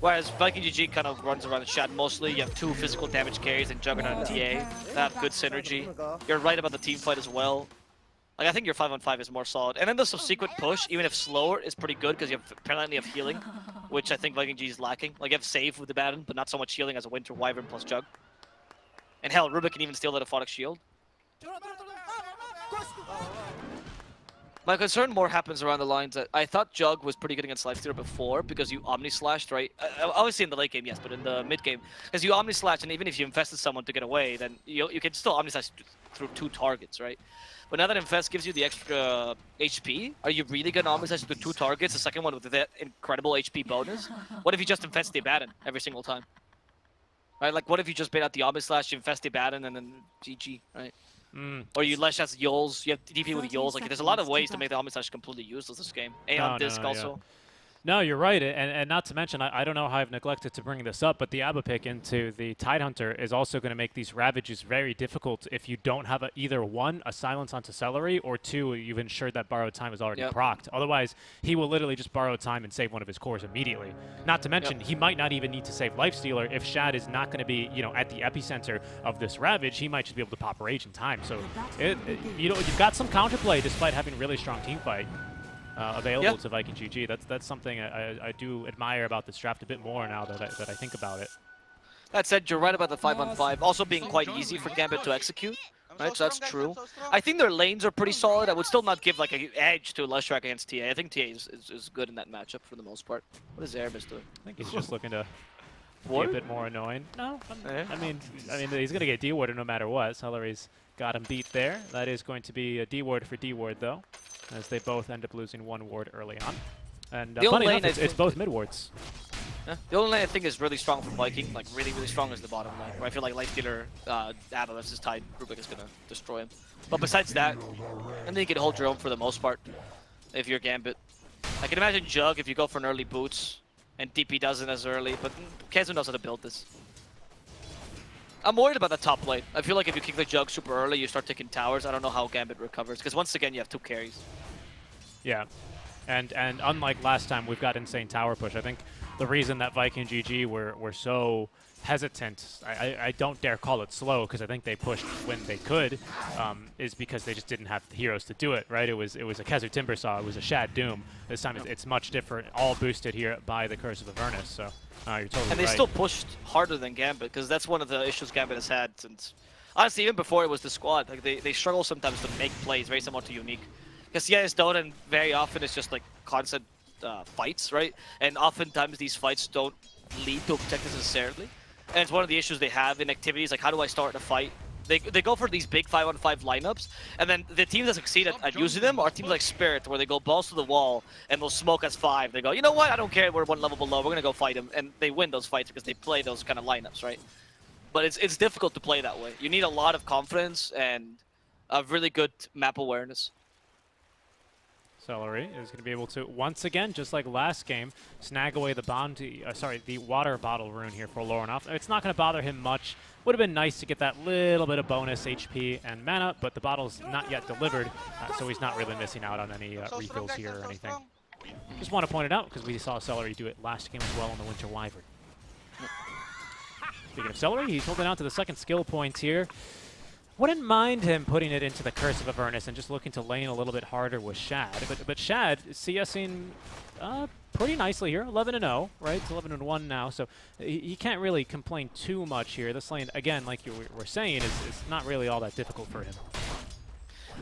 Whereas Viking GG kind of runs around the Shad mostly. You have 2 physical damage carries and Juggernaut and TA that have good synergy. You're right about the team fight as well. Like, I think your 5-on-5 is more solid. And then the subsequent push, even if slower, is pretty good because you have plenty of healing, which I think Viking GG is lacking. Like, you have save with the Baron, but not so much healing as a Winter Wyvern plus Jug. And hell, Rubik can even steal that Aphotic Shield. My concern more happens around the lines that I thought Jug was pretty good against Lifestealer before because you Omni-Slashed, right? Obviously in the late game, yes, but in the mid game, because you Omni-Slash, and even if you infested someone to get away, then you can still Omni-Slash through 2 targets, right? But now that Infest gives you the extra HP, are you really going to Omni-Slash through 2 targets, the second one with that incredible HP bonus? What if you just infest the Abaddon every single time? Right, like what if you just bait out the Omni-Slash, you infest the Abaddon, and then GG, right? Or you Lesh as Yols, you have DP with Yols. Like, there's a lot of ways to make the Omni-Slash completely useless this game. Aeon Disc also. No, you're right, and not to mention, I don't know how I've neglected to bring this up, but the Abba pick into the Tidehunter is also going to make these Ravages very difficult if you don't have either 1, a silence onto Celery, or 2, you've ensured that borrowed time is already procced. Otherwise, he will literally just borrow time and save one of his cores immediately. Not to mention, he might not even need to save Lifestealer. If Shad is not going to be, at the epicenter of this Ravage, he might just be able to pop Rage in time. So, you've got some counterplay despite having really strong team fight. Available to Viking GG. That's something I do admire about this draft a bit more now that I think about it. That said, you're right about the 5-on-5 also being quite easy for Gambit to execute. Right, so that's true. I think their lanes are pretty solid. I would still not give like an edge to Leshrac against TA. I think TA is good in that matchup for the most part. What is Erebus doing? I think he's just looking to be a bit more annoying. No, I mean he's gonna get D-warded no matter what. Celery's got him beat there. That is going to be a D-ward for D-ward though, as they both end up losing 1 ward early on. And funny enough, it's both mid-wards. Yeah. The only lane I think is really strong for Viking, like really strong, is the bottom lane, where I feel like Lifestealer, Atlas is tied, Rubik is going to destroy him. But besides that, I think you can hold your own for the most part if you're Gambit. I can imagine Jug if you go for an early boots, and DP doesn't as early, but Kezu knows how to build this. I'm worried about the top lane. I feel like if you kick the Jug super early, you start taking towers. I don't know how Gambit recovers, because once again, you have 2 carries. Yeah, and unlike last time, we've got insane tower push. I think the reason that Viking GG were so hesitant, I don't dare call it slow, because I think they pushed when they could, is because they just didn't have the heroes to do it, right? It was a Kezu Timbersaw, it was a Shad Doom. This time it's much different, all boosted here by the Curse of Avernus, so you're totally right. And they still pushed harder than Gambit, because that's one of the issues Gambit has had since, honestly, even before it was the squad. Like they struggle sometimes to make plays very similar to Unique. Because yeah, it's Dota, and very often it's just like constant fights, right? And oftentimes these fights don't lead to objectives necessarily. And it's one of the issues they have in activities, like how do I start a fight? They go for these big 5-on-5 lineups, and then the teams that succeed at using them are teams like Spirit, where they go balls to the wall and they'll smoke as 5. They go, you know what, I don't care, we're 1 level below, we're gonna go fight them, and they win those fights because they play those kind of lineups, right? But it's difficult to play that way. You need a lot of confidence and a really good map awareness. Celery is going to be able to, once again, just like last game, snag away the bounty, the water bottle rune here for Lorenoff. It's not going to bother him much. Would have been nice to get that little bit of bonus HP and mana, but the bottle's not yet delivered, so he's not really missing out on any refills here or anything. Just want to point it out, because we saw Celery do it last game as well on the Winter Wyvern. Speaking of Celery, he's holding out to the second skill point here. Wouldn't mind him putting it into the Curse of Avernus and just looking to lane a little bit harder with Shad. But Shad CSing pretty nicely here, 11-0, right? It's 11-1 now, so he can't really complain too much here. This lane, again, like you were saying, is not really all that difficult for him.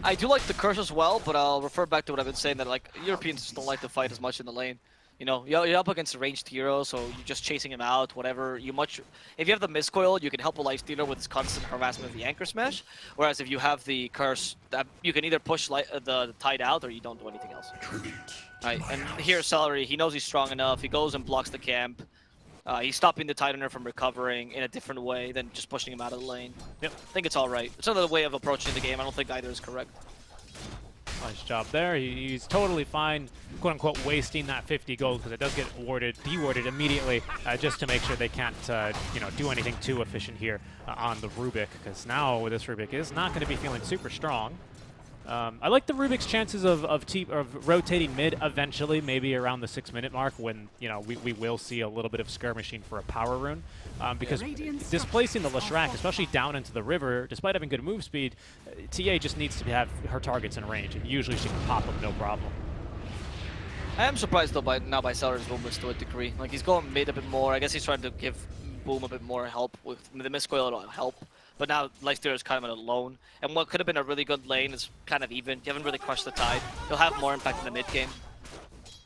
I do like the Curse as well, but I'll refer back to what I've been saying, that like Europeans just don't like to fight as much in the lane. You know, you're up against a ranged hero, so you're just chasing him out, whatever. If you have the Miscoil, you can help a Lifestealer with his constant harassment of the Anchor Smash. Whereas if you have the Curse, you can either push the Tide out or you don't do anything else. Right, and here Celery, he knows he's strong enough. He goes and blocks the camp. He's stopping the Tidaner from recovering in a different way than just pushing him out of the lane. Yep, I think it's all right. It's another way of approaching the game. I don't think either is correct. Nice job there. He's totally fine, quote-unquote, wasting that 50 gold, because it does get de-warded immediately, just to make sure they can't, do anything too efficient here on the Rubik, because now this Rubik is not going to be feeling super strong. I like the Rubik's chances of rotating mid eventually, maybe around the 6-minute mark when, you know, we will see a little bit of skirmishing for a power rune. Because displacing the Leshrac, especially down into the river, despite having good move speed, TA just needs to have her targets in range, and usually she can pop them no problem. I am surprised though by Celery's movements to a degree. Like he's going mid a bit more. I guess he's trying to give Boom a bit more help with the miscoil. It'll help, but now Lifestealer is kind of alone. And what could have been a really good lane is kind of even. You haven't really crushed the tide. He'll have more impact in the mid game.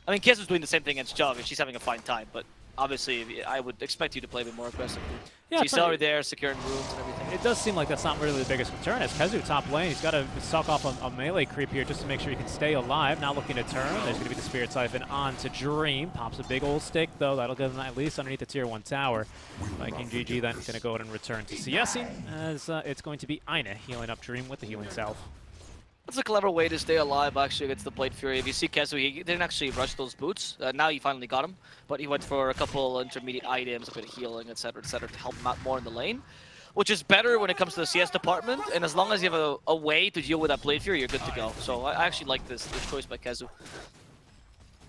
I mean, Kiz was doing the same thing against Jug, and she's having a fine time. But obviously, I would expect you to play a bit more aggressively. Yeah, see Celery there, securing runes and everything. It does seem like that's not really the biggest concern. As Kezu top lane, he's got to suck off a melee creep here just to make sure he can stay alive. Now looking to turn. There's going to be the Spirit Siphon on to Dream. Pops a big old stick, though. That'll give him at least underneath the tier 1 tower. Viking GG then going to go ahead and return to CSing, as it's going to be Aine healing up Dream with the healing salve. That's a clever way to stay alive, actually, against the Blade Fury. If you see Kezu, he didn't actually rush those boots. Now you finally got him, but he went for a couple intermediate items, a bit of healing, etc., to help him out more in the lane, which is better when it comes to the CS department. And as long as you have a way to deal with that Blade Fury, you're good to go. So I actually like this choice by Kezu.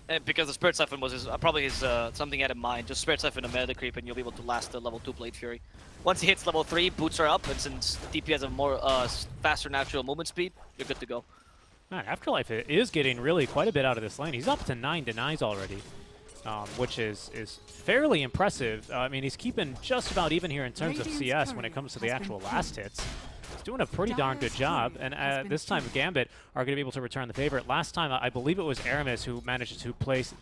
And because the Spirit Siphon was probably something he had in mind. Just Spirit Siphon and melee creep, and you'll be able to last the level 2 Blade Fury. Once he hits level 3, boots are up, and since DP has a more faster natural movement speed, you're good to go. Man, Afterlife is getting really quite a bit out of this lane. He's up to 9 denies already, which is fairly impressive. I mean, he's keeping just about even here in terms of CS when it comes to the actual last hits. He's doing a pretty darn good job, and this time Gambit are going to be able to return the favor. Last time, I believe it was Aramis who managed to place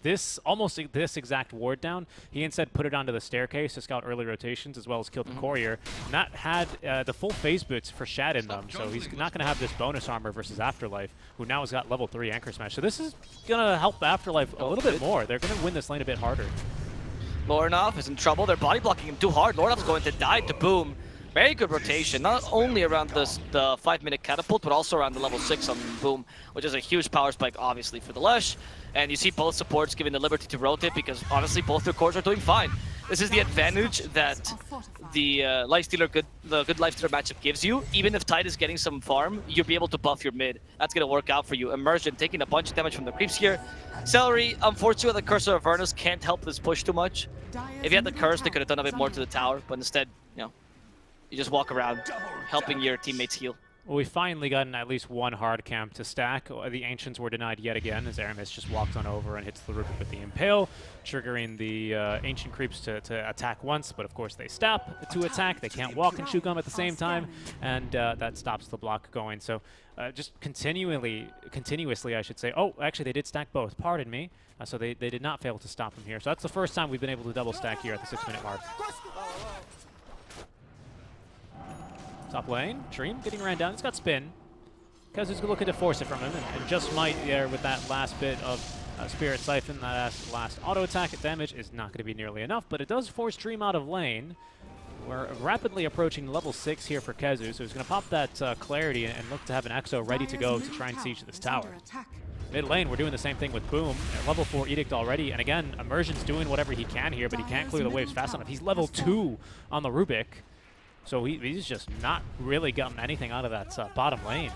almost this exact ward down. He instead put it onto the staircase to scout early rotations, as well as killed the courier. And that had the full phase boots for Shad in them, so he's not going to have this bonus armor versus Afterlife, who now has got level 3 Anchor Smash. So this is going to help Afterlife a little bit more. They're going to win this lane a bit harder. Lorinov is in trouble. They're body blocking him too hard. Lorinov's going to die to Boom. Very good rotation, not only around the 5-minute catapult, but also around the level 6 on Boom, which is a huge power spike, obviously, for the Lesh. And you see both supports giving the liberty to rotate because, honestly, both their cores are doing fine. This is the advantage that the Lifestealer, the good Lifestealer matchup gives you. Even if Tide is getting some farm, you'll be able to buff your mid. That's going to work out for you. Immersion taking a bunch of damage from the creeps here. Celery, unfortunately, the Curse of Avernus can't help this push too much. If you had the Curse, they could have done a bit more to the tower, but instead, you know, you just walk around, helping your teammates heal. Well, we finally gotten at least one hard camp to stack. The Ancients were denied yet again as Aramis just walks on over and hits the Rubik with the Impale, triggering the Ancient creeps to attack once, but of course they stop to attack. They can't walk and shoot gum at the same time, and that stops the block going. So just continuously, I should say. Oh, actually, they did stack both. Pardon me. So they did not fail to stop them here. So that's the first time we've been able to double stack here at the 6-minute mark. Top lane, Dream getting ran down. He's got spin. Kezu's looking to force it from him, and just might there with that last bit of Spirit Siphon. That last auto attack damage is not going to be nearly enough, but it does force Dream out of lane. We're rapidly approaching level 6 here for Kezu, so he's going to pop that Clarity and look to have an Exo ready to go to try and siege this tower. Mid lane, we're doing the same thing with Boom. At level 4 Edict already, and again, Immersion's doing whatever he can here, but he can't clear the waves fast enough. He's level 2 on the Rubik. So he's just not really gotten anything out of that bottom lane.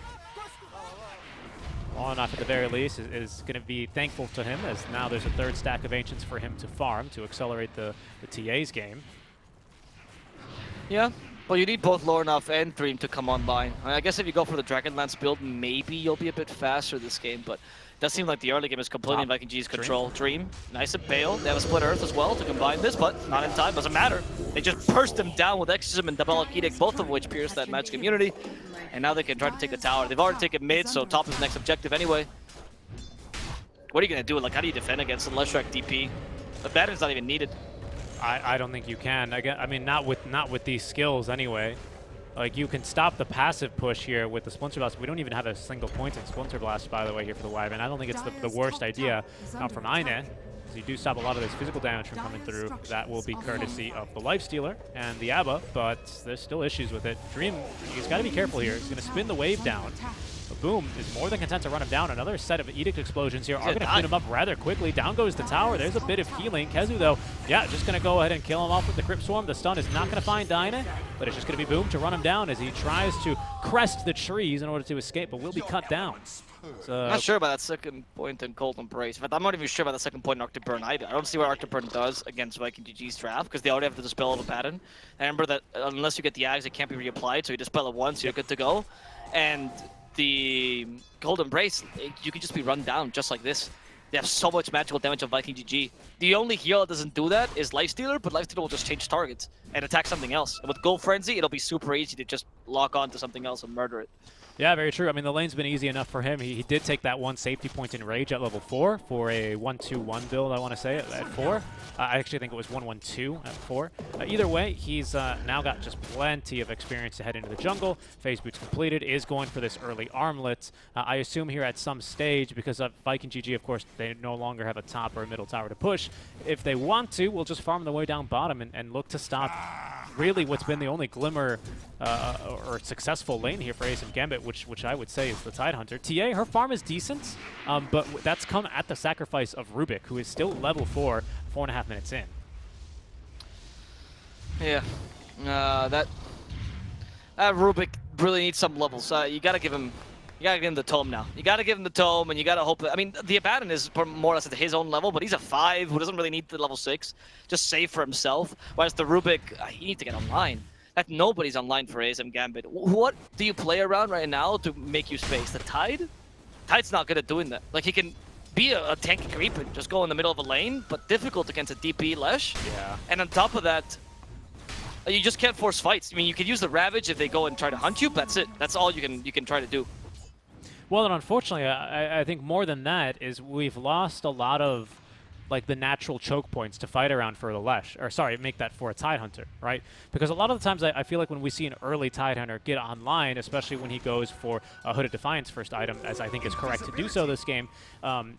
On off at the very least is going to be thankful to him, as now there's a third stack of Ancients for him to farm to accelerate the TA's game. Yeah, well, you need both Lorinov and Dream to come online. I guess if you go for the Dragonlance build, maybe you'll be a bit faster this game, but it does seem like the early game is completely in Viking G's control. Dream, nice and Bale. They have a Split Earth as well to combine this, but not in time. Doesn't matter. They just burst them down with Exorcism and Diabolic Edict, both of which pierce that magic immunity. And now they can try to take the tower. They've already taken mid, so top is the next objective anyway. What are you going to do? Like, how do you defend against the Leshrac DP? The battery's not even needed. I don't think you can. I mean, not with these skills anyway. Like, you can stop the passive push here with the Splinter Blast. We don't even have a single point in Splinter Blast, by the way, here for the Wyvern. I don't think it's the worst idea from Aine. So you do stop a lot of this physical damage from coming through. That will be courtesy of the Lifestealer and the Abba, but there's still issues with it. Dream, he's got to be careful here. He's going to spin the wave down, But Boom is more than content to run him down. Another set of Edict explosions here are going to clean him up rather quickly. Down goes the tower. There's a bit of healing. Kezu, though, yeah, just going to go ahead and kill him off with the Crypt Swarm. The stun is not going to find Dyna, but it's just going to be Boom to run him down as he tries to crest the trees in order to escape, but will be cut down. I'm not sure about that second point in Cold Embrace. In fact, I'm not even sure about the second point in Arctic Burn either. I don't see what Arctic Burn does against Viking GG's draft, because they already have the Dispel of a pattern. And remember that unless you get the Ags, it can't be reapplied, so you dispel it once, you're good to go. And the Cold Embrace, you can just be run down just like this. They have so much magical damage on Viking GG. The only heal that doesn't do that is Lifestealer, but Lifestealer will just change targets and attack something else. And with Gold Frenzy, it'll be super easy to just lock on to something else and murder it. Yeah, very true. I mean, the lane's been easy enough for him. He did take that one safety point in Rage at level 4 for a 1-2-1 build, I want to say, at 4. I actually think it was 1-1-2 at 4. Either way, he's now got just plenty of experience to head into the jungle. Phase Boots completed, is going for this early armlet. I assume here at some stage, because of Viking GG, of course, they no longer have a top or a middle tower to push. If they want to, we'll just farm their way down bottom and look to stop really what's been the only glimmer or successful lane here for ASM Gambit, which I would say is the Tidehunter. TA, her farm is decent, but that's come at the sacrifice of Rubik, who is still level 4, 4.5 minutes in. Yeah, that Rubik really needs some levels. You gotta give him the tome now. You gotta give him the tome, and you gotta hope that, I mean, the Abaddon is more or less at his own level, but he's a 5 who doesn't really need the level 6. Just save for himself. Whereas the Rubik, he needs to get online. That nobody's online for ASM Gambit. What do you play around right now to make you space? The Tide? Tide's not good at doing that. Like, he can be a tanky creep and just go in the middle of a lane, but difficult against a DP Lesh. Yeah. And on top of that, you just can't force fights. I mean, you can use the Ravage if they go and try to hunt you, but that's it. That's all you can try to do. Well, and unfortunately, I think more than that is we've lost a lot of like the natural choke points to fight around for the Lesh, or sorry, make that for a Tidehunter, right? Because a lot of the times I feel like when we see an early Tidehunter get online, especially when he goes for a Hooded Defiance first item, as I think is correct to do so this game,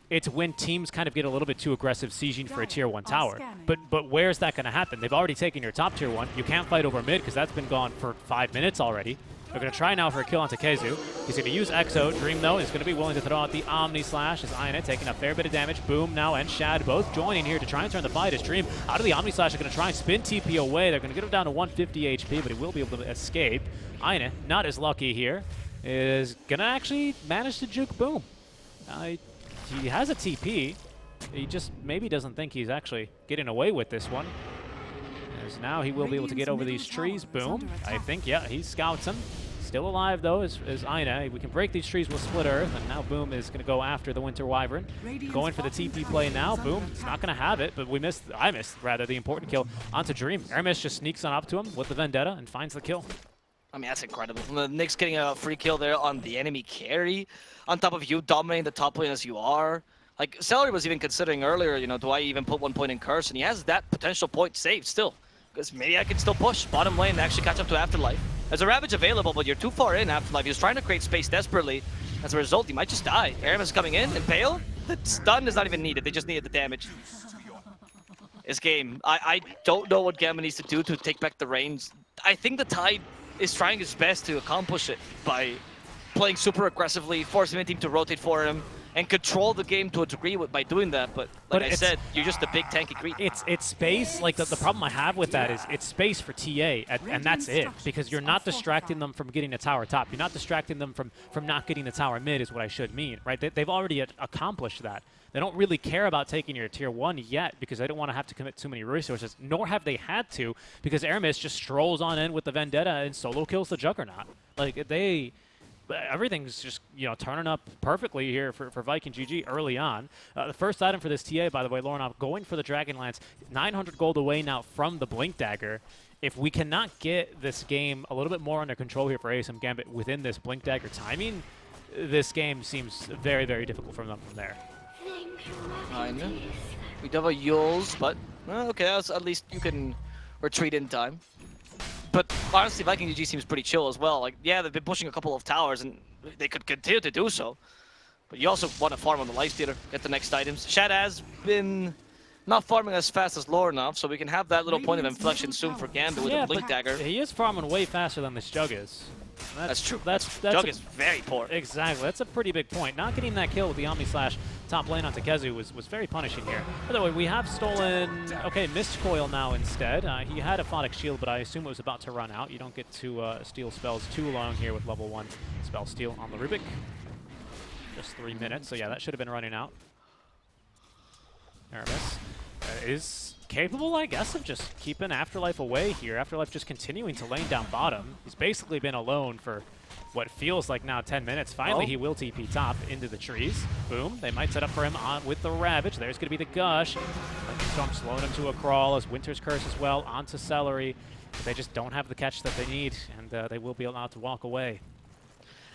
it's when teams kind of get a little bit too aggressive sieging for a tier 1 tower. But where's that going to happen? They've already taken your top tier 1. You can't fight over mid because that's been gone for 5 minutes already. They're going to try now for a kill onto Kezu. He's going to use Exo. Dream, though, is going to be willing to throw out the Omni Slash as Ayane taking a fair bit of damage. Boom now and Shad both joining here to try and turn the fight as Dream out of the Omni Slash are going to try and spin TP away. They're going to get him down to 150 HP, but he will be able to escape. Ayane, not as lucky here, is going to actually manage to juke Boom. He has a TP. He just maybe doesn't think he's actually getting away with this one. As now he will be able to get over these trees. Boom. I think, yeah, he scouts him. Still alive, though, is Ayane. We can break these trees with Split Earth, and now Boom is going to go after the Winter Wyvern. Going for the TP play now. Boom, it's not going to have it, but I missed, rather, the important kill onto Dream. Hermes just sneaks on up to him with the Vendetta and finds the kill. I mean, that's incredible. The Knicks getting a free kill there on the enemy carry, on top of you dominating the top lane as you are. Like, Celery was even considering earlier, you know, do I even put 1 point in Curse? And he has that potential point saved still. Because maybe I can still push bottom lane and actually catch up to Afterlife. There's a Ravage available, but you're too far in Afterlife. He was trying to create space desperately. As a result, he might just die. Aramis is coming in, and Pale, the stun is not even needed. They just needed the damage. This game, I don't know what Gambit needs to do to take back the reins. I think the Tide is trying his best to accomplish it by playing super aggressively, forcing the team to rotate for him, and control the game to a degree by doing that. But like I said, you're just a big tanky creep. It's space. Like the problem I have with that is it's space for TA, and that's it. Because you're not distracting them from getting a tower top. You're not distracting them from not getting the tower mid is what I should mean, right? They've already accomplished that. They don't really care about taking your tier 1 yet because they don't want to have to commit too many resources, nor have they had to because Aramis just strolls on in with the Vendetta and solo kills the Juggernaut. Like everything's just, you know, turning up perfectly here for Viking GG early on. The first item for this TA, by the way, Lorenov, going for the Dragonlance, 900 gold away now from the Blink Dagger. If we cannot get this game a little bit more under control here for ASM Gambit within this Blink Dagger timing, this game seems very, very difficult for them from there. I know. We do have a Yules, but okay, at least you can retreat in time. But honestly, Viking GG seems pretty chill as well. Like, yeah, they've been pushing a couple of towers, and they could continue to do so. But you also want to farm on the Lifestealer, get the next items. Shad has been not farming as fast as Lorenov, so we can have that little point of inflection soon for Gambit with the Blink Dagger. He is farming way faster than this Jug is. That's true. That's Jug is very poor. Exactly. That's a pretty big point. Not getting that kill with the Omni Slash top lane onto Kezu was very punishing here. By the way, we have stolen, okay, Mist Coil now instead. He had a Phonic Shield, but I assume it was about to run out. You don't get to steal spells too long here with level 1 spell steal on the Rubik. Just 3 minutes, so yeah, that should have been running out. Aramis is capable, I guess, of just keeping Afterlife away here. Afterlife just continuing to lane down bottom. He's basically been alone for what feels like now 10 minutes. Finally, he will TP top into the trees. Boom. They might set up for him on with the Ravage. There's going to be the Gush. Storm slowing him to a crawl as Winter's Curse as well onto Celery. But they just don't have the catch that they need, and they will be allowed to walk away.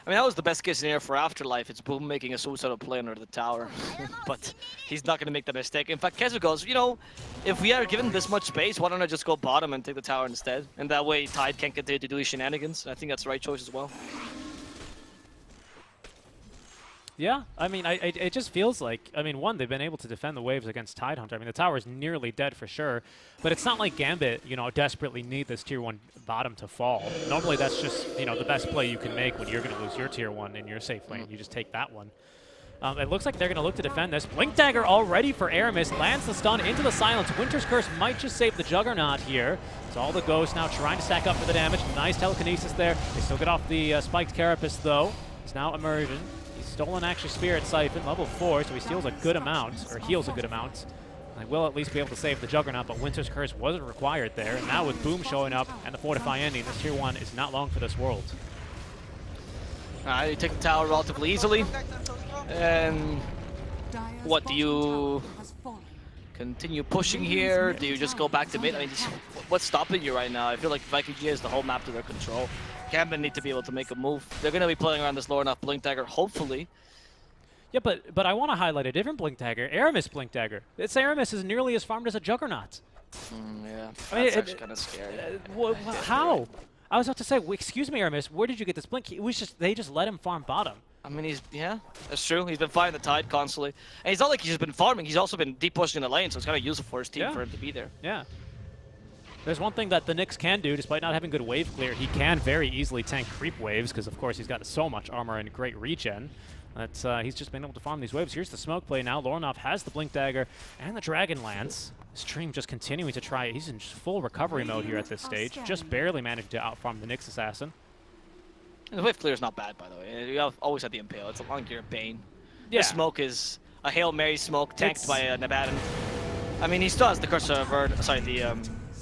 I mean, that was the best case scenario for Afterlife. It's Boom making a suicidal play under the tower. But he's not going to make that mistake. In fact, Kezu goes, you know, if we are given this much space, why don't I just go bottom and take the tower instead? And that way, Tide can't continue to do his shenanigans. I think that's the right choice as well. Yeah, I mean, it just feels like, I mean, one, they've been able to defend the waves against Tidehunter. I mean, the tower is nearly dead for sure, but it's not like Gambit, you know, desperately need this tier 1 bottom to fall. Normally, that's just, you know, the best play you can make when you're going to lose your tier 1 in your safe lane. You just take that one. It looks like they're going to look to defend this. Blink Dagger already for Aramis, lands the stun into the silence. Winter's Curse might just save the Juggernaut here. It's all the Ghosts now trying to stack up for the damage. Nice telekinesis there. They still get off the spiked Carapace, though. It's now Immersion. Stolen actually Spirit Siphon, level 4, so he steals a good amount, or heals a good amount. They will at least be able to save the Juggernaut, but Winter's Curse wasn't required there. And now with Boom showing up and the Fortify ending, this tier 1 is not long for this world. You take the tower relatively easily. And what, do you continue pushing here? Do you just go back to mid? I mean, what's stopping you right now? I feel like Viking G has the whole map to their control. Gambit need to be able to make a move. They're going to be playing around this low enough Blink Dagger, hopefully. Yeah, but I want to highlight a different Blink Dagger, Aramis Blink Dagger. It's Aramis is nearly as farmed as a Juggernaut. Yeah, I mean, that's actually kind of scary. How? I was about to say, excuse me, Aramis, where did you get this Blink? It was just, they just let him farm bottom. I mean, yeah, that's true. He's been fighting the Tide constantly. And it's not like he's just been farming, he's also been deep pushing the lane, so it's kind of useful for his team for him to be there. Yeah. There's one thing that the Nyx can do, despite not having good wave clear. He can very easily tank creep waves, because of course he's got so much armor and great regen. That he's just been able to farm these waves. Here's the smoke play now. Lorinov has the Blink Dagger and the Dragonlance. Stream just continuing to try. He's in full recovery mode here at this stage. Just barely managed to outfarm the Nyx Assassin. And the wave clear is not bad, by the way. You always had the Impale. It's a long gear Bane. Yeah. The smoke is a Hail Mary smoke tanked by a Nabadan. I mean, he still has the Curse of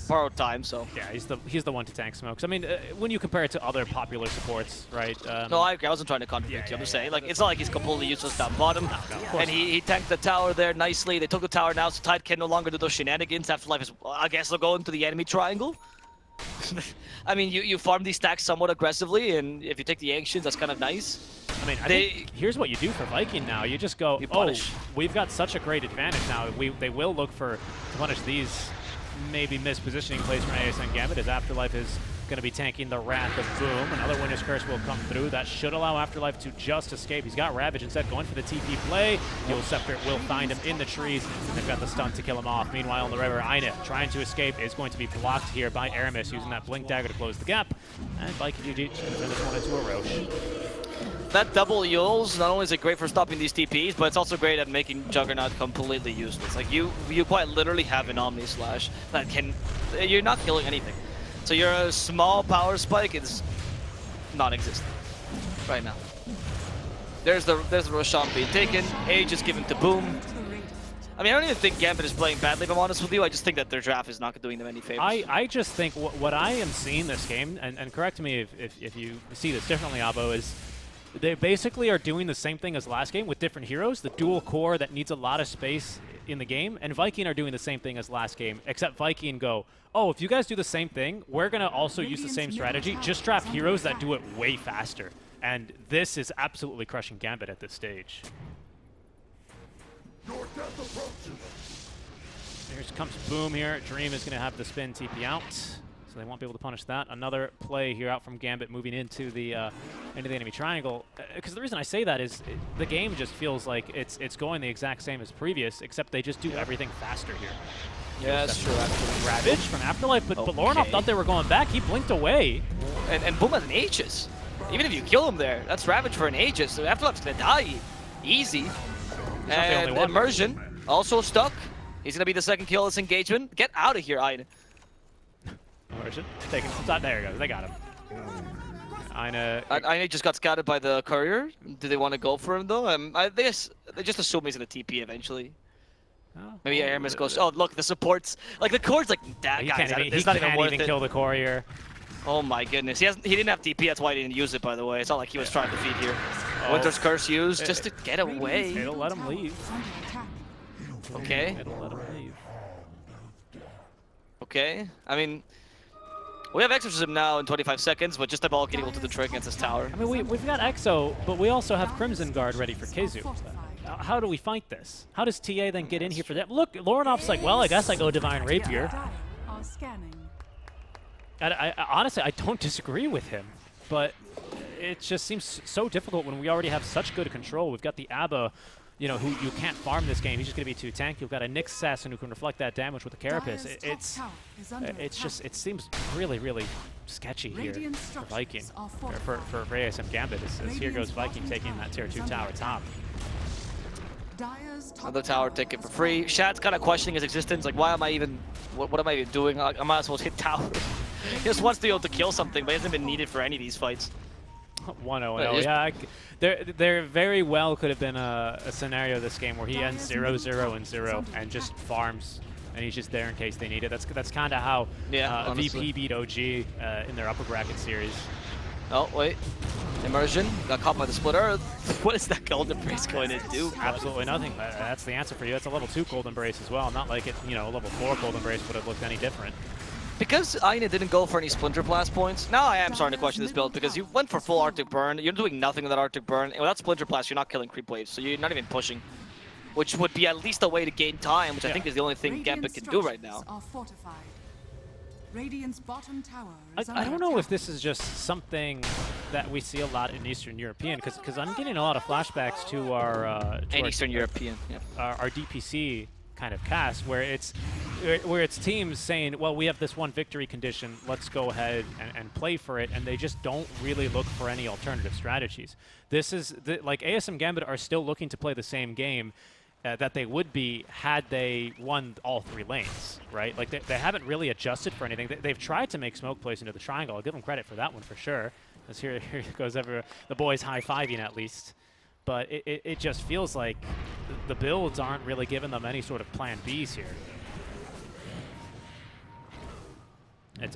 borrowed time, so. Yeah, he's the one to tank smokes. I mean, when you compare it to other popular supports, right? No, I agree. I wasn't trying to contradict you. I'm just saying, like, it's not like he's completely useless down bottom. No, and he tanked the tower there nicely. They took the tower now, so Tide can no longer do those shenanigans. Afterlife is, I guess, they'll go into the enemy triangle. I mean, you farm these stacks somewhat aggressively, and if you take the Ancients, that's kind of nice. I mean, I think here's what you do for Viking now. You just go, oh, we've got such a great advantage now. They will look to punish these maybe mispositioning plays from ASN Gambit, as Afterlife is going to be tanking the Wrath of Boom. Another Winter's Curse will come through. That should allow Afterlife to just escape. He's got Ravage instead, going for the TP play. Dual Scepter will find him in the trees, and they've got the stun to kill him off. Meanwhile, on the river, Aina trying to escape is going to be blocked here by Aramis, using that Blink Dagger to close the gap. And Viking GG is going to turn this one into a Roche. That double Yules, not only is it great for stopping these TPs, but it's also great at making Juggernaut completely useless. Like, you quite literally have an Omni Slash that can... You're not killing anything. So your small power spike is non-existent right now. There's the Roshan being taken, Age is given to Boom. I mean, I don't even think Gambit is playing badly, if I'm honest with you. I just think that their draft is not doing them any favors. I just think what I am seeing this game, and correct me if you see this differently, Abo, is they basically are doing the same thing as last game with different heroes, the dual core that needs a lot of space in the game, and Viking are doing the same thing as last game, except Viking go, oh, if you guys do the same thing, we're going to also use the same strategy, just draft heroes that do it way faster. And this is absolutely crushing Gambit at this stage. Here comes Boom here. Dream is going to have the spin TP out, so they won't be able to punish that. Another play here out from Gambit moving into the enemy triangle. Because the reason I say that is the game just feels like it's going the exact same as previous, except they just do everything faster here. Yeah, that's true, actually. Ravage from Afterlife, but Lorinov thought they were going back. He blinked away. And Boom has an Aegis. Even if you kill him there, that's Ravage for an Aegis. So Afterlife's gonna die easy. And Immersion also stuck. He's gonna be the second kill of this engagement. Get out of here, Aine. Immersion taking some time. There he goes. They got him. Aine just got scouted by the courier. Do they want to go for him though? They just assume he's gonna TP eventually. Oh, Maybe Aramis goes. Oh look, the supports. Like the core's like that he guy. He can't even kill the courier. Oh my goodness. He didn't have TP. That's why he didn't use it. By the way, it's not like he was trying to feed here. Oh. Winter's Curse used just to get away. It'll let him leave. Okay. It'll let him leave. Okay. I mean, we have Exorcism now in 25 seconds, but just the ball getting able to the trick against this tower. I mean, we've got Exo, but we also have Crimson Guard ready for Kizu. How do we fight this? How does TA then get in here for that? Look, Loronoff's like, well, I guess I go Divine Rapier. Honestly, I don't disagree with him, but it just seems so difficult when we already have such good control. We've got the Abba, you know, who you can't farm this game. He's just going to be too tanky. We've got a Nyx Assassin who can reflect that damage with the Carapace. It seems really, really sketchy here for Viking, or for ASM Gambit, as here goes Viking taking that tier 2 tower top. Another tower ticket for free. Shad's kind of questioning his existence. Like, why am I even, what am I even doing? I might as well hit tower. He just wants to be able to kill something, but he hasn't been needed for any of these fights. 1-0-0, yeah. There very well could have been a scenario this game where he ends 0-0-0 and just farms, and he's just there in case they need it. That's kind of how VP beat OG in their upper bracket series. Oh, wait. Immersion got caught by the Split Earth. What is that Golden Brace going to do? Absolutely nothing. That's the answer for you. It's a level 2 Golden Brace as well. Not like it, you know, a level 4 Golden Brace would have looked any different. Because Aine didn't go for any Splinter Blast points, now I am starting to question this build because you went for full Arctic Burn. You're doing nothing with that Arctic Burn. And without Splinter Blast, you're not killing creep waves, so you're not even pushing. Which would be at least a way to gain time, which I think is the only thing Gambit can do right now. I don't know if this is just something that we see a lot in Eastern European, because I'm getting a lot of flashbacks to our Eastern European, yeah. Our DPC kind of cast, where it's teams saying, well, we have this one victory condition, let's go ahead and play for it, and they just don't really look for any alternative strategies. This is like ASM Gambit are still looking to play the same game that they would be had they won all 3 lanes, right? Like they haven't really adjusted for anything. They've tried to make smoke plays into the triangle. I'll give them credit for that one for sure. As here goes the boys high-fiving at least. But it just feels like the builds aren't really giving them any sort of plan Bs here.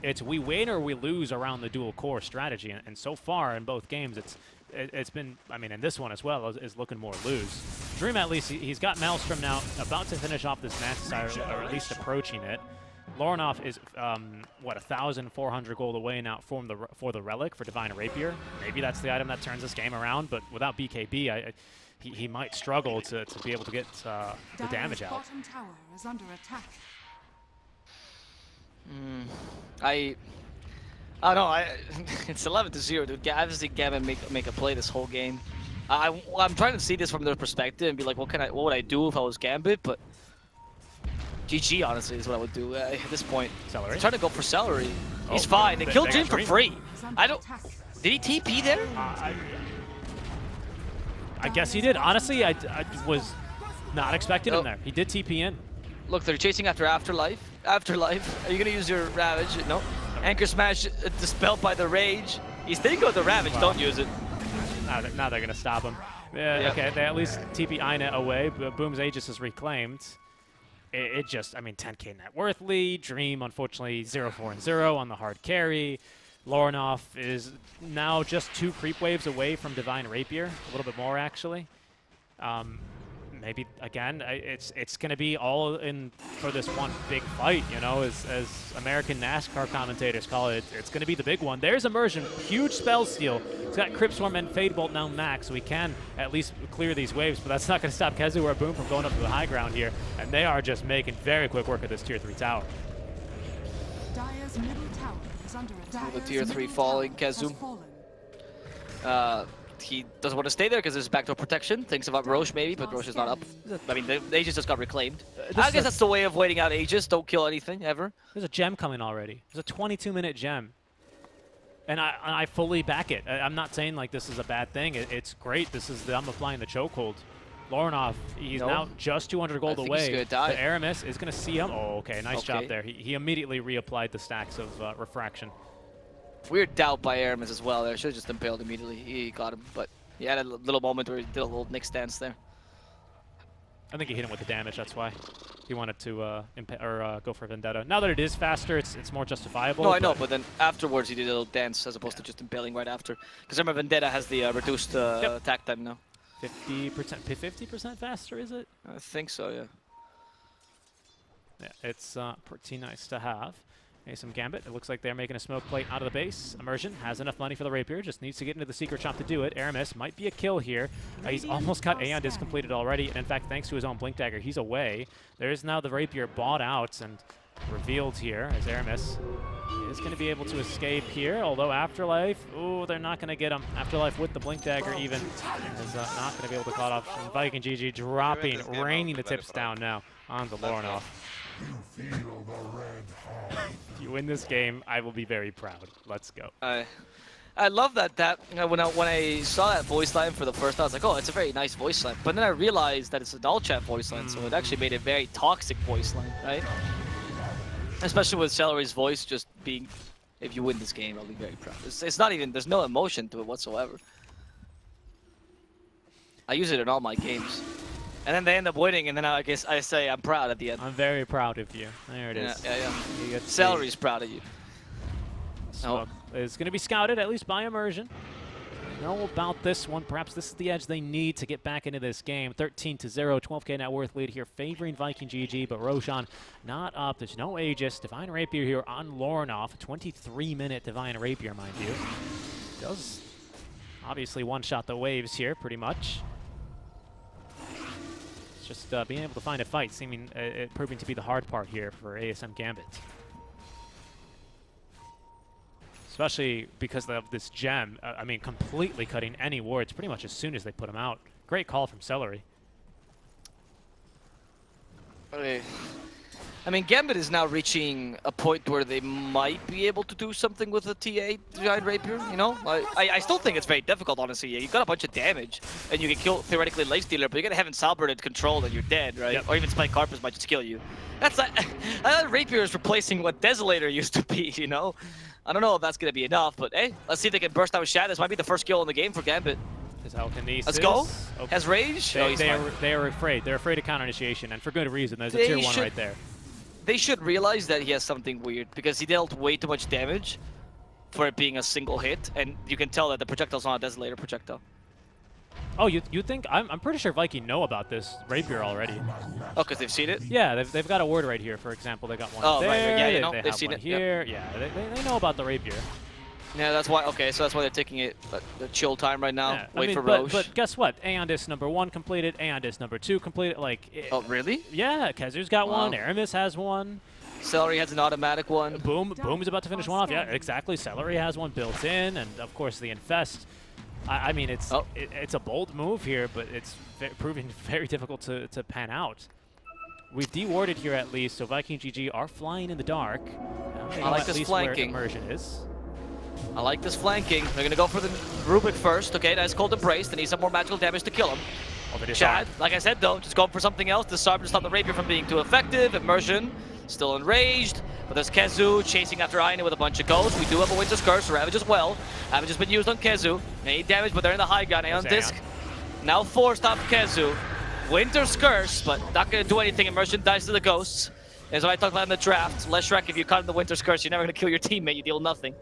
It's we win or we lose around the dual core strategy, and so far in both games it's been, I mean, in this one as well, is looking more lose. Dream, at least, he's got Maelstrom now, about to finish off this Mantis, or at least approaching it. Loronoff is, what, 1,400 gold away now for the Relic, for Divine Rapier. Maybe that's the item that turns this game around, but without BKB, he might struggle to be able to get the damage out. I don't know. It's 11-0, dude. I've seen Gambit make a play this whole game. I'm trying to see this from their perspective and be like, what would I do if I was Gambit? But GG, honestly, is what I would do at this point. Celery. He's trying to go for Celery. He's fine. They killed Dream for free. I don't. Did he TP there? I guess he did. Honestly, I was not expecting him there. He did TP in. Look, they're chasing after Afterlife. Afterlife. Are you gonna use your Ravage? No. Anchor Smash dispelled by the Rage. He's thinking of the Ravage. Wow. Don't use it. Now they're gonna stop him. Okay, they at least TP Aine away. But Boom's Aegis is reclaimed. It just, I mean, 10k net worth lead. Dream, unfortunately, 0-4-0 on the hard carry. Loronoff is now just 2 creep waves away from Divine Rapier. A little bit more, actually. Maybe, again, it's going to be all in for this one big fight, you know, as American NASCAR commentators call it. It's going to be the big one. There's Immersion, huge spell steal. He's got Crypt Swarm and Fade Bolt now max, so he can at least clear these waves, but that's not going to stop Kezu or Boom from going up to the high ground here, and they are just making very quick work of this Tier 3 tower. Dire's middle tower is under attack. The Tier 3 falling, Kezu. He doesn't want to stay there because there's backdoor protection. Thinks about Roche maybe, but Roche is not up. I mean, the Aegis just got reclaimed. I guess that's the way of waiting out Aegis. Don't kill anything, ever. There's a gem coming already. There's a 22-minute gem. And I fully back it. I'm not saying like this is a bad thing. It's great. This is I'm applying the chokehold. Lorinov, he's now just 200 gold away. He's gonna die. But Aramis is going to see him. Oh, okay. Nice job there. He immediately reapplied the stacks of refraction. Weird doubt by Aramis as well there. Should have just impaled immediately. He got him, but he had a little moment where he did a little Nick stance there. I think he hit him with the damage. That's why he wanted to go for Vendetta. Now that it is faster, it's more justifiable. No, I know, but then afterwards he did a little dance as opposed to just impaling right after. Because remember, Vendetta has the reduced attack time now. 50% faster, is it? I think so, yeah. Yeah, it's pretty nice to have. Some Gambit. It looks like they're making a smoke plate out of the base. Immersion has enough money for the Rapier, just needs to get into the secret shop to do it. Aramis might be a kill here. He's almost got Aeon Disc completed already, and in fact, thanks to his own Blink Dagger, he's away. There is now the Rapier bought out and revealed here as Aramis is going to be able to escape here, although Afterlife, ooh, they're not going to get him. Afterlife with the Blink Dagger even is not going to be able to call it off. And Viking GG dropping, raining the tips down now on the Lorinov. If you win this game, I will be very proud. Let's go. I love that when I saw that voice line for the first time, I was like, oh, it's a very nice voice line. But then I realized that it's an all chat voice line, so it actually made a very toxic voice line, right? Especially with Celery's voice just being, if you win this game, I'll be very proud. It's not even, there's no emotion to it whatsoever. I use it in all my games. And then they end up winning, and then I guess I say I'm proud at the end. I'm very proud of you. There it is. Yeah. Celery's proud of you. So it's going to be scouted, at least by Immersion. Know about this one. Perhaps this is the edge they need to get back into this game. 13-0, 12k net worth lead here, favoring Viking GG, but Roshan not up. There's no Aegis. Divine Rapier here on Lorinov. 23-minute Divine Rapier, mind you. Does obviously one-shot the waves here, pretty much. It's just being able to find a fight, it proving to be the hard part here for ASM Gambit. Especially because of this gem, I mean, completely cutting any wards pretty much as soon as they put them out. Great call from Celery. Okay. I mean, Gambit is now reaching a point where they might be able to do something with a TA Giant Rapier, you know? I still think it's very difficult, honestly. Yeah, you've got a bunch of damage, and you can kill, theoretically, Lifestealer, but you're going to have Salbert at control, and you're dead, right? Yep. Or even Spike Carpus might just kill you. That's like, Rapier is replacing what Desolator used to be, you know? I don't know if that's going to be enough, but hey, let's see if they can burst out with Shadow. This might be the first kill in the game for Gambit. His telekinesis. Let's go. Okay. Has Rage? They are afraid. They're afraid of counter initiation, and for good reason. There's a tier 1 right there. They should realize that he has something weird, because he dealt way too much damage for it being a single hit, and you can tell that the projectile's not a Desolator projectile. Oh, you think? I'm pretty sure Viking know about this Rapier already. Oh, because they've seen it? Yeah, they've got a word right here, for example. They got one there. Right. Yeah, you know, they they've have seen one it here. Yep. Yeah, they know about the Rapier. Yeah, that's why. Okay, so that's why they're taking it the chill time right now. Yeah, Wait for Roche. But guess what? Aeon Disc number 1 completed. Aeon Disc number 2 completed. Oh, really? Yeah, Kezu's got one. Aramis has one. Celery has an automatic one. Boom is about to finish one off. Yeah, exactly. Celery has one built in, and of course the Infest. I mean, it's a bold move here, but it's proving very difficult to pan out. We've dewarded here at least, so Viking GG are flying in the dark. I like this flanking. Where Immersion is. I like this flanking. They're going to go for the Rubik first. Okay, nice cold embrace. They need some more magical damage to kill him. Chad, like I said though, just going for something else. Disarm to stop the Rapier from being too effective. Immersion, still enraged. But there's Kezu chasing after Aina with a bunch of ghosts. We do have a Winter's Curse, Ravage as well. Ravage has been used on Kezu. 8 damage, but they're in the high ground. Aeon Disc now forced off Kezu. Winter's Curse, but not going to do anything. Immersion dies to the ghosts. As I talked about in the draft, Leshrek, if you cut in the Winter's Curse, you're never going to kill your teammate. You deal nothing.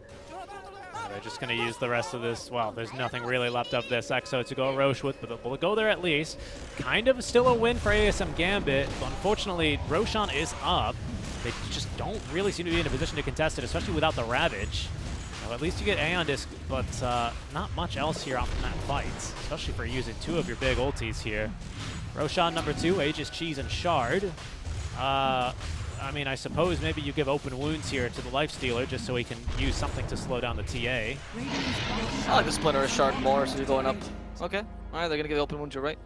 They're just going to use the rest of this. Well, there's nothing really left of this Exo to go Roche with, but we'll go there at least. Kind of still a win for ASM Gambit, but unfortunately, Roshan is up. They just don't really seem to be in a position to contest it, especially without the Ravage. Now, at least you get Aeon Disc, but not much else here off from that fight, especially for using 2 of your big ultis here. Roshan number 2, Aegis, Cheese, and Shard. I mean, I suppose maybe you give open wounds here to the Lifestealer just so he can use something to slow down the TA. I like the Splinter of Shard more, so you're going up. Okay, alright, they're going to give open wounds, you're right.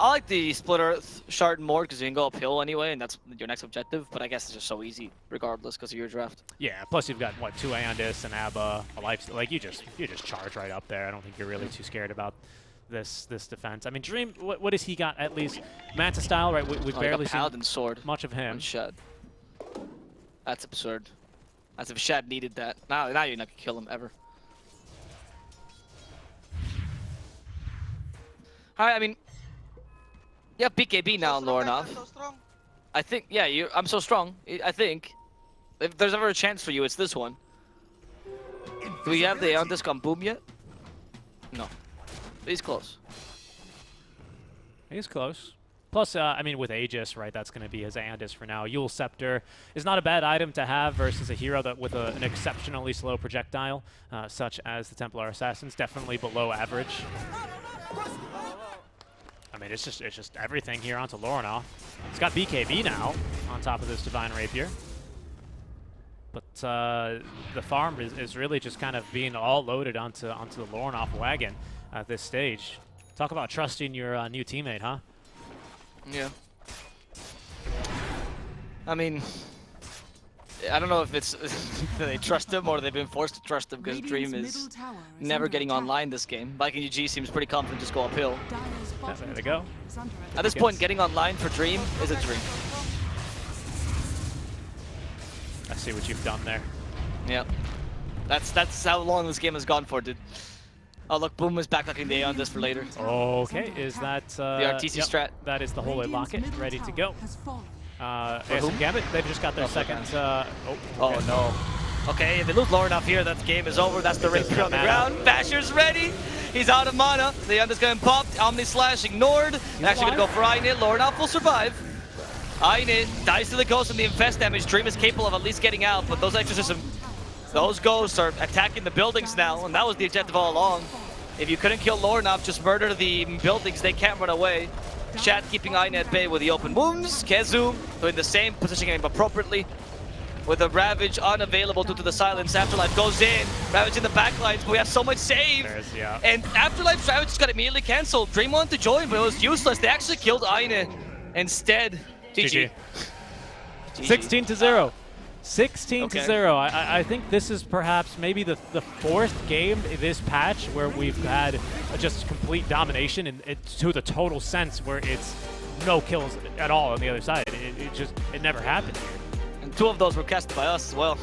I like the split earth shard more because you can go uphill anyway, and that's your next objective. But I guess it's just so easy regardless because of your draft. Yeah, plus you've got, what, 2 Aeondis, an Abba, a life. Like, you just charge right up there. I don't think you're really too scared about this defense. I mean, Dream, what has he got at least? Manta style, right? We've barely seen Paladin sword much of him. on Shad. That's absurd. As if Shad needed that. Now you're not gonna kill him ever. Alright, I mean, you have BKB now on Lorinov. So strong. I think, yeah, I'm so strong. I think if there's ever a chance for you, it's this one. Do we have the Aeondis on Boom yet? No. He's close. He's close. Plus, I mean, with Aegis, right, that's going to be his Aeondis for now. Yule Scepter is not a bad item to have versus a hero that with an exceptionally slow projectile, such as the Templar Assassins, definitely below average. I mean, it's just everything here onto Lorinov. He's got BKB now on top of this Divine Rapier. But the farm is really just kind of being all loaded onto the Lorinov wagon at this stage. Talk about trusting your new teammate, huh? Yeah. I mean, I don't know if it's they trust him or they've been forced to trust him because Dream is never getting online this game. Viking UG seems pretty confident just go uphill. Yeah, there they go. At this point, getting online for Dream is a dream. I see what you've done there. Yep. That's how long this game has gone for, dude. Oh look, Boom is backtracking the on this for later. Okay, is that the RTC strat? That is the Holy Locket ready to go. whom? Gambit, they've just got their second. Okay. Oh no. Okay, if they lose low enough here, that game is over. That's the Rapier on the ground. Basher's ready. He's out of mana. The Unda's getting popped. Omni Slash ignored. Actually gonna go for Ainit. Lorinov will survive. Ainit dies to the ghost and the infest damage. Dream is capable of at least getting out, but those exorcism, those ghosts are attacking the buildings now, and that was the objective all along. If you couldn't kill Lorinov, just murder the buildings. They can't run away. Shad keeping Ainit at bay with the open wounds. Kezu doing the same, positioning him appropriately. With a Ravage unavailable due to the silence, Afterlife goes in, Ravage in the backlines, but we have so much save. Yeah. And Afterlife's Ravage just got immediately cancelled. Dream wanted to join, but it was useless. They actually killed Ainit instead. GG. 16-0. 16-0. Okay. I think this is perhaps maybe the fourth game in this patch where we've had just complete domination and to the total sense where it's no kills at all on the other side. It never happened here. And 2 of those were cast by us as well.